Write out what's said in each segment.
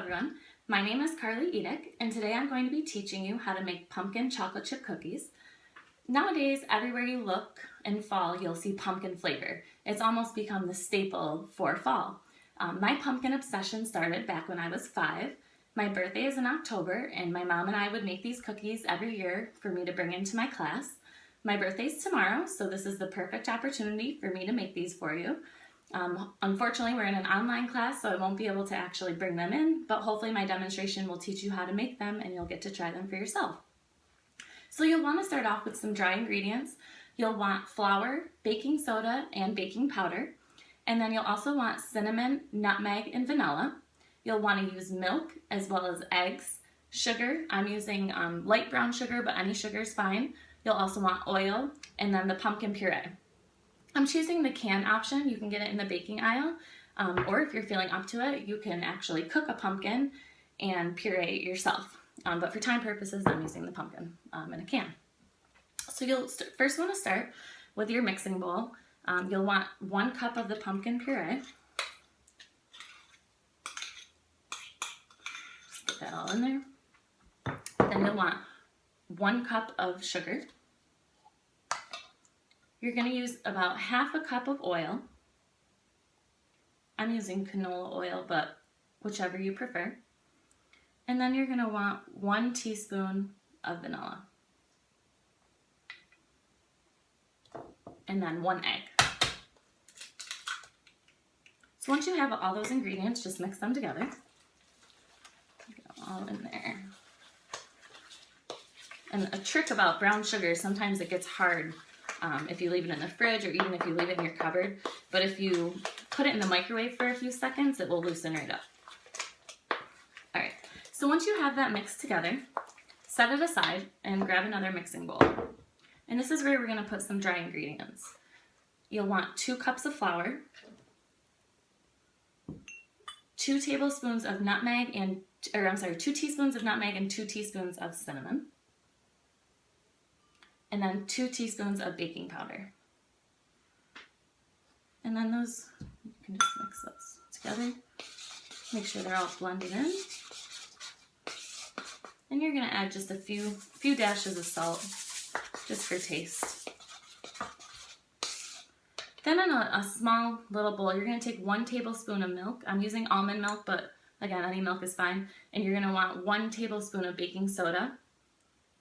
everyone, my name is Carly Edick, and today I'm going to be teaching you how to make pumpkin chocolate chip cookies. Nowadays, everywhere you look in fall, you'll see pumpkin flavor. It's almost become the staple for fall. My pumpkin obsession started back when I was 5. My birthday is in October, and my mom and I would make these cookies every year for me to bring into my class. My birthday's tomorrow, so this is the perfect opportunity for me to make these for you. Unfortunately, we're in an online class, so I won't be able to actually bring them in, but hopefully my demonstration will teach you how to make them and you'll get to try them for yourself. So you'll want to start off with some dry ingredients. You'll want flour, baking soda, and baking powder. And then you'll also want cinnamon, nutmeg, and vanilla. You'll want to use milk as well as eggs, sugar. I'm using light brown sugar, but any sugar is fine. You'll also want oil, and then the pumpkin puree. I'm choosing the canned option. You can get it in the baking aisle, or if you're feeling up to it, you can actually cook a pumpkin and puree it yourself. But for time purposes, I'm using the pumpkin in a can. So you'll first want to start with your mixing bowl. You'll want 1 cup of the pumpkin puree. Just put that all in there. Then you'll want 1 cup of sugar. You're going to use about half a cup of oil. I'm using canola oil, but whichever you prefer. And then you're going to want 1 teaspoon of vanilla. And then 1 egg. So once you have all those ingredients, just mix them together. Get them all in there. And a trick about brown sugar, sometimes it gets hard if you leave it in the fridge or even if you leave it in your cupboard. But if you put it in the microwave for a few seconds, it will loosen right up. Alright, so once you have that mixed together, set it aside and grab another mixing bowl. And this is where we're going to put some dry ingredients. You'll want 2 cups of flour, 2 tablespoons of nutmeg and, 2 teaspoons of nutmeg and 2 teaspoons of cinnamon. And then 2 teaspoons of baking powder. And then those, you can just mix those together. Make sure they're all blended in. And you're going to add just a few dashes of salt, just for taste. Then in a small little bowl, you're going to take 1 tablespoon of milk. I'm using almond milk, but again, any milk is fine. And you're going to want 1 tablespoon of baking soda.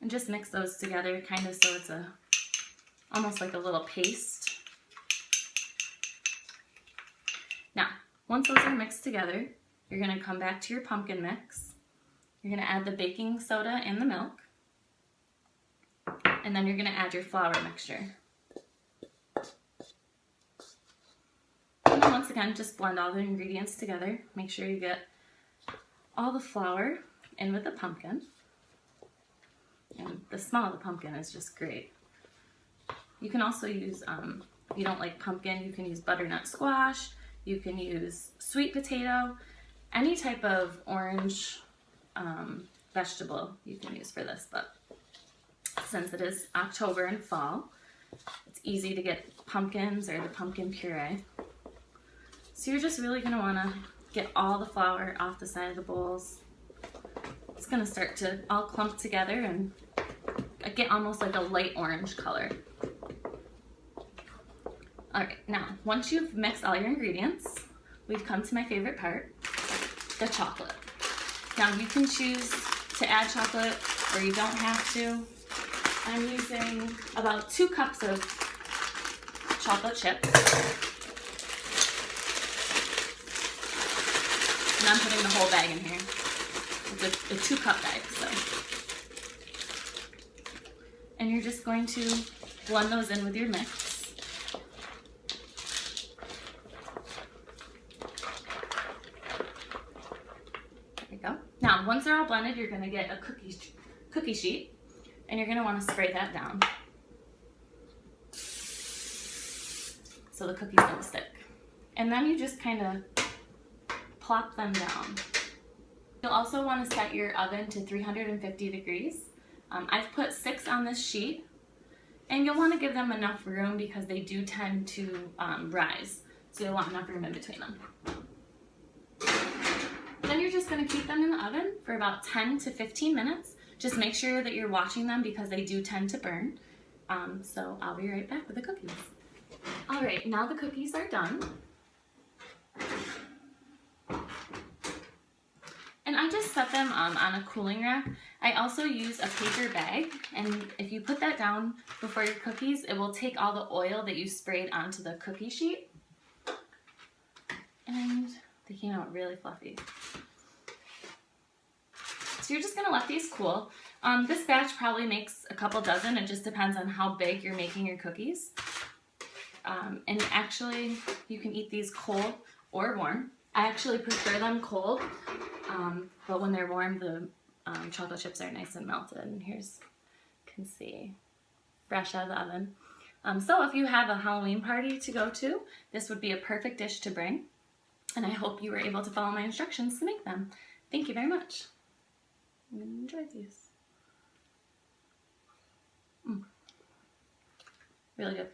And just mix those together, kind of so it's almost like a little paste. Now, once those are mixed together, you're going to come back to your pumpkin mix. You're going to add the baking soda and the milk. And then you're going to add your flour mixture. And then once again, just blend all the ingredients together. Make sure you get all the flour in with the pumpkin. And the smell of the pumpkin is just great. You can also use, if you don't like pumpkin, you can use butternut squash. You can use sweet potato. Any type of orange vegetable you can use for this. But since it is October and fall, it's easy to get pumpkins or the pumpkin puree. So you're just really going to want to get all the flour off the side of the bowls. It's going to start to all clump together and get almost like a light orange color. Alright, now once you've mixed all your ingredients, we've come to my favorite part, the chocolate. Now you can choose to add chocolate or you don't have to. I'm using about 2 cups of chocolate chips. And I'm putting the whole bag in here. It's a 2-cup bag, so. And you're just going to blend those in with your mix. There you go. Now, once they're all blended, you're going to get a cookie sheet, and you're going to want to spray that down so the cookies don't stick. And then you just kind of plop them down. You'll also want to set your oven to 350 degrees. I've put 6 on this sheet, and you'll want to give them enough room because they do tend to rise. So you'll want enough room in between them. Then you're just going to going to keep them in the oven for about 10 to 15 minutes. Just make sure that you're watching them because they do tend to burn. So I'll be right back with the cookies. All right, now the cookies are done. And I just set them on a cooling rack. I also use a paper bag, and if you put that down before your cookies, it will take all the oil that you sprayed onto the cookie sheet. And they came out really fluffy. So you're just gonna let these cool. This batch probably makes a couple dozen. It just depends on how big you're making your cookies. And actually, you can eat these cold or warm. I actually prefer them cold, but when they're warm, the chocolate chips are nice and melted. And here's, you can see, fresh out of the oven. So if you have a Halloween party to go to, this would be a perfect dish to bring. And I hope you were able to follow my instructions to make them. Thank you very much. I'm gonna enjoy these. Really good.